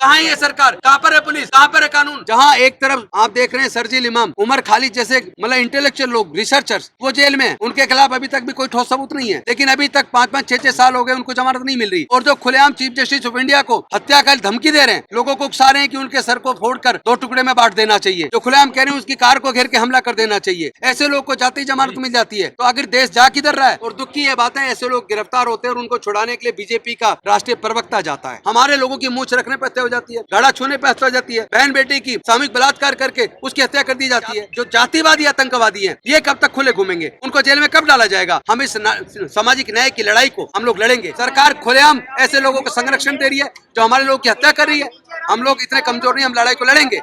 कहाँ है ये सरकार? कहाँ पर है पुलिस? कहाँ पर है कानून? जहाँ एक तरफ आप देख रहे हैं सरजील इमाम, उमर खालिद जैसे मतलब इंटेलेक्चुअल लोग, रिसर्चर्स, वो जेल में, उनके खिलाफ अभी तक भी कोई ठोस सबूत नहीं है। लेकिन अभी तक 5-5, 6-6 साल हो गए, उनको जमानत नहीं मिल रही। और जो खुलेआम चीफ जस्टिस ऑफ इंडिया को हत्या का धमकी दे रहे हैं, लोगों को उकसा रहे हैं कि उनके सर को फोड़कर 2 टुकड़े में बांट देना चाहिए, जो खुलेआम कह रहे हैं उसकी कार को घेर के हमला कर देना चाहिए, ऐसे लोग को जाती जमानत मिल जाती है। तो आखिर देश जा किधर रहा है? और दुख की ये बात है, ऐसे लोग गिरफ्तार होते हैं और उनको छुड़ाने के लिए बीजेपी का राष्ट्रीय प्रवक्ता जाता है। हमारे लोगों की मूंछ रखने पर हत्या हो जाती है, गाड़ा छूने पर हत्या हो जाती है, बहन बेटी की सामूहिक बलात्कार करके उसकी हत्या कर दी जाती है। जो जातिवादी आतंकवादी है, ये कब तक खुले घूमेंगे? उनको जेल में कब डाला जाएगा? हम इस सामाजिक न्याय की लड़ाई को हम लोग लड़ेंगे। सरकार खुलेआम ऐसे लोगों को संरक्षण दे रही है जो हमारे लोगों की हत्या कर रही है। हम लोग इतने कमजोर नहीं, हम लड़ाई को लड़ेंगे।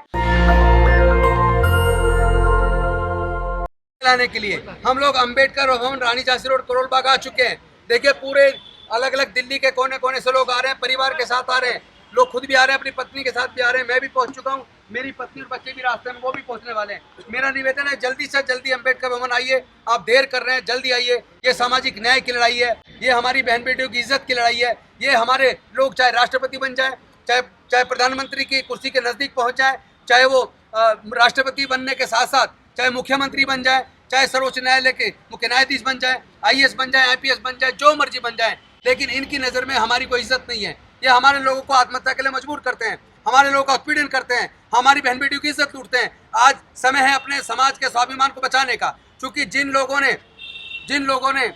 लाने के लिए हम लोग अंबेडकर भवन, रानी झांसी रोड, करोल बाग आ चुके हैं। देखिए पूरे अलग अलग दिल्ली के कोने कोने से लोग आ रहे हैं, परिवार के साथ आ रहे हैं, लोग खुद भी आ रहे हैं, अपनी पत्नी के साथ भी आ रहे हैं। मैं भी पहुंच चुका हूँ, मेरी पत्नी और बच्चे भी रास्ते में, वो भी पहुंचने वाले हैं। मेरा निवेदन है जल्दी से जल्दी अंबेडकर भवन आइए, आप देर कर रहे हैं, जल्दी आइए। ये सामाजिक न्याय की लड़ाई है, ये हमारी बहन बेटियों की इज्जत की लड़ाई है। ये हमारे लोग चाहे राष्ट्रपति बन जाए, चाहे प्रधानमंत्री की कुर्सी के नजदीक पहुंच जाए, चाहे वो राष्ट्रपति बनने के साथ साथ चाहे मुख्यमंत्री बन जाए, चाहे सर्वोच्च न्यायालय के मुख्य न्यायाधीश बन जाए, IAS बन जाए, IPS बन जाए, जो मर्जी बन जाए, लेकिन इनकी नज़र में हमारी कोई इज्जत नहीं है। ये हमारे लोगों को आत्महत्या के लिए मजबूर करते हैं, हमारे लोगों का उत्पीड़न करते हैं, हमारी बहन बेटियों की इज्जत लूटते हैं। आज समय है अपने समाज के स्वाभिमान को बचाने का, क्योंकि जिन लोगों ने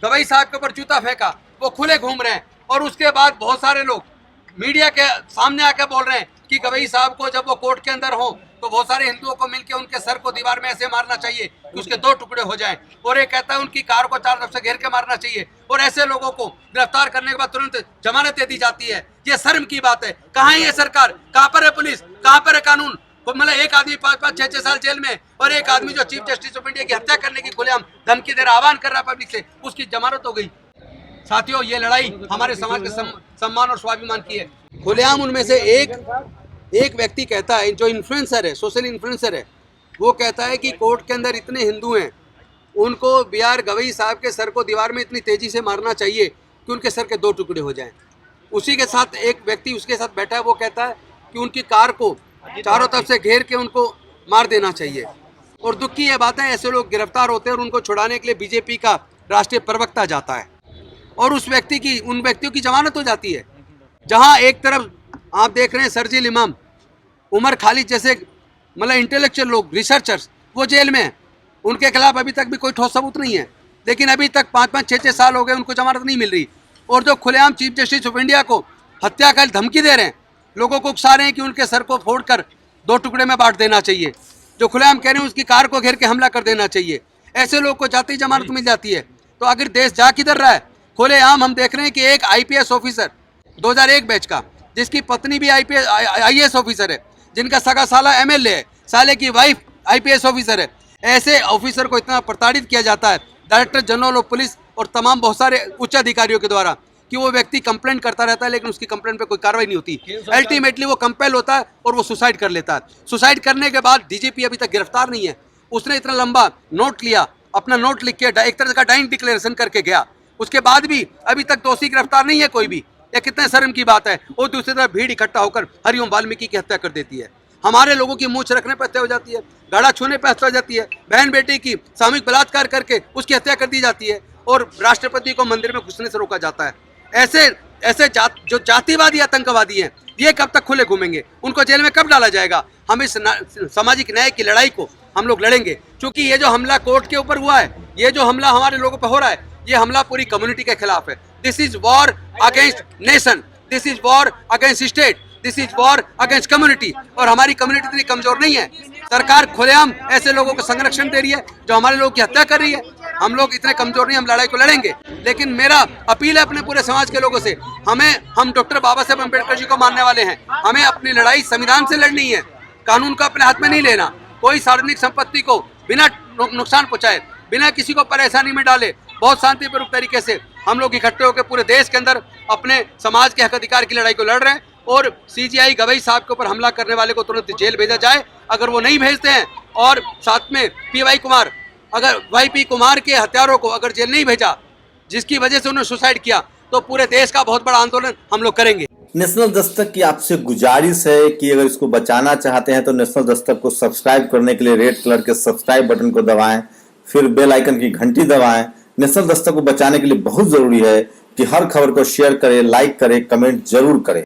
गवई साहब के ऊपर जूता फेंका वो खुले घूम रहे हैं। और उसके बाद बहुत सारे लोग मीडिया के सामने आकर बोल रहे हैं कि गवई साहब को जब वो कोर्ट के अंदर हो तो बहुत सारे हिंदुओं को मिलकर उनके सर को दीवार में ऐसे मारना चाहिए कि उसके 2 टुकड़े हो जाएं। और ये कहता है उनकी कार को 4 तरफ से घेर के मारना चाहिए। और ऐसे लोगों को गिरफ्तार करने के बाद तुरंत जमानत दे दी जाती है। ये शर्म की बात है। कहाँ है ये सरकार? कहाँ पर है पुलिस? कहाँ पर है कानून? मतलब एक आदमी 5-5, 6-6 साल जेल में, और एक आदमी जो चीफ जस्टिस ऑफ इंडिया की हत्या करने की खुलेआम धमकी दे रहा, आह्वान कर रहा है पब्लिक से, उसकी जमानत हो गई। साथियों, ये लड़ाई हमारे समाज के सम्मान और स्वाभिमान की है। खुलेआम उनमें से एक व्यक्ति कहता है, जो इन्फ्लुएंसर है, सोशल इन्फ्लुएंसर है, वो कहता है कि कोर्ट के अंदर इतने हिंदू हैं, उनको BR गवई साहब के सर को दीवार में इतनी तेजी से मारना चाहिए कि उनके सर के 2 टुकड़े हो जाएं। उसी के साथ एक व्यक्ति उसके साथ बैठा है, वो कहता है कि उनकी कार को चारों तरफ से घेर के उनको मार देना चाहिए। और दुख की ये बात है, ऐसे लोग गिरफ्तार होते हैं और उनको छुड़ाने के लिए बीजेपी का राष्ट्रीय प्रवक्ता जाता है और उन व्यक्तियों की जमानत हो जाती है। जहाँ एक तरफ आप देख रहे हैं सरजील इमाम, उमर खालिद जैसे मतलब इंटेलेक्चुअल लोग, रिसर्चर्स, वो जेल में, उनके खिलाफ अभी तक भी कोई ठोस सबूत नहीं है। लेकिन अभी तक 5-5, 6-6 साल हो गए, उनको जमानत नहीं मिल रही। और जो खुलेआम चीफ जस्टिस ऑफ इंडिया को हत्या का धमकी दे रहे हैं, लोगों को उकसा रहे हैं कि उनके सर को फोड़कर 2 टुकड़े में बांट देना चाहिए, जो खुलेआम कह रहे हैं उसकी कार को घेर के हमला कर देना चाहिए, ऐसे लोग को जाती जमानत मिल जाती है। तो आखिर देश जा किधर रहा है? खुलेआम हम देख रहे हैं कि एक IPS ऑफिसर 2001 बैच का, जिसकी पत्नी भी IAS ऑफिसर है, जिनका सगा साला MLA है, साले की वाइफ IPS ऑफिसर है, ऐसे ऑफिसर को इतना प्रताड़ित किया जाता है डायरेक्टर जनरल ऑफ पुलिस और तमाम बहुत सारे उच्च अधिकारियों के द्वारा कि वो व्यक्ति कंप्लेंट करता रहता है, लेकिन उसकी कंप्लेंट पे कोई कार्रवाई नहीं होती। अल्टीमेटली वो कंपेल होता है और वो सुसाइड कर लेता है। सुसाइड करने के बाद DGP अभी तक गिरफ्तार नहीं है। उसने इतना लंबा नोट लिया, अपना नोट लिख के एक तरह का डाइंग डिक्लेरेशन करके गया, उसके बाद भी अभी तक दोषी गिरफ्तार नहीं है कोई भी। ये कितने शर्म की बात है। और दूसरी तरफ भीड़ इकट्ठा होकर हरिओम वाल्मीकि की हत्या कर देती है। हमारे लोगों की मूंछ रखने पर हत्या हो जाती है, गाड़ा छूने पर हत्या हो जाती है, बहन बेटी की सामूहिक बलात्कार करके उसकी हत्या कर दी जाती है, और राष्ट्रपति को मंदिर में घुसने से रोका जाता है। ऐसे जो जातिवादी आतंकवादी हैं, ये कब तक खुले घूमेंगे? उनको जेल में कब डाला जाएगा? हम इस सामाजिक न्याय की लड़ाई को हम लोग लड़ेंगे। क्योंकि ये जो हमला कोर्ट के ऊपर हुआ है, ये जो हमला हमारे लोगों पर हो रहा है, ये हमला पूरी कम्युनिटी के खिलाफ है। This is war against nation, this is war against state, this is war against community. और हमारी कम्युनिटी इतनी कमजोर नहीं है। सरकार खुलेआम ऐसे लोगों को संरक्षण दे रही है जो हमारे लोगों की हत्या कर रही है। हम लोग इतने कमजोर नहीं, हम लड़ाई को लड़ेंगे। लेकिन मेरा अपील है अपने पूरे समाज के लोगों से, हम डॉक्टर बाबा साहेब अम्बेडकर जी को मानने वाले हैं। हमें अपनी लड़ाई संविधान से लड़नी है, कानून को अपने हाथ में नहीं लेना। कोई सार्वजनिक संपत्ति को बिना नुकसान पहुंचाए, बिना किसी को परेशानी में डाले, बहुत शांतिपूर्वक तरीके से हम लोग इकट्ठे होकर पूरे देश के अंदर अपने समाज के हक अधिकार की लड़ाई को लड़ रहे हैं। और CGI गवई साहब के ऊपर हमला करने वाले को तुरंत जेल भेजा जाए। अगर वो नहीं भेजते हैं, और साथ में PY कुमार, अगर YP कुमार के हत्यारों को अगर जेल नहीं भेजा, जिसकी वजह से उन्होंने सुसाइड किया, तो पूरे देश का बहुत बड़ा आंदोलन हम लोग करेंगे। नेशनल दस्तक की आपसे गुजारिश है कि अगर इसको बचाना चाहते हैं तो नेशनल दस्तक को सब्सक्राइब करने के लिए रेड कलर के सब्सक्राइब बटन को दबाएं, फिर बेल आइकन की घंटी दबाएं। नेशनल दस्तक को बचाने के लिए बहुत जरूरी है कि हर खबर को शेयर करें, लाइक करें, कमेंट जरूर करें।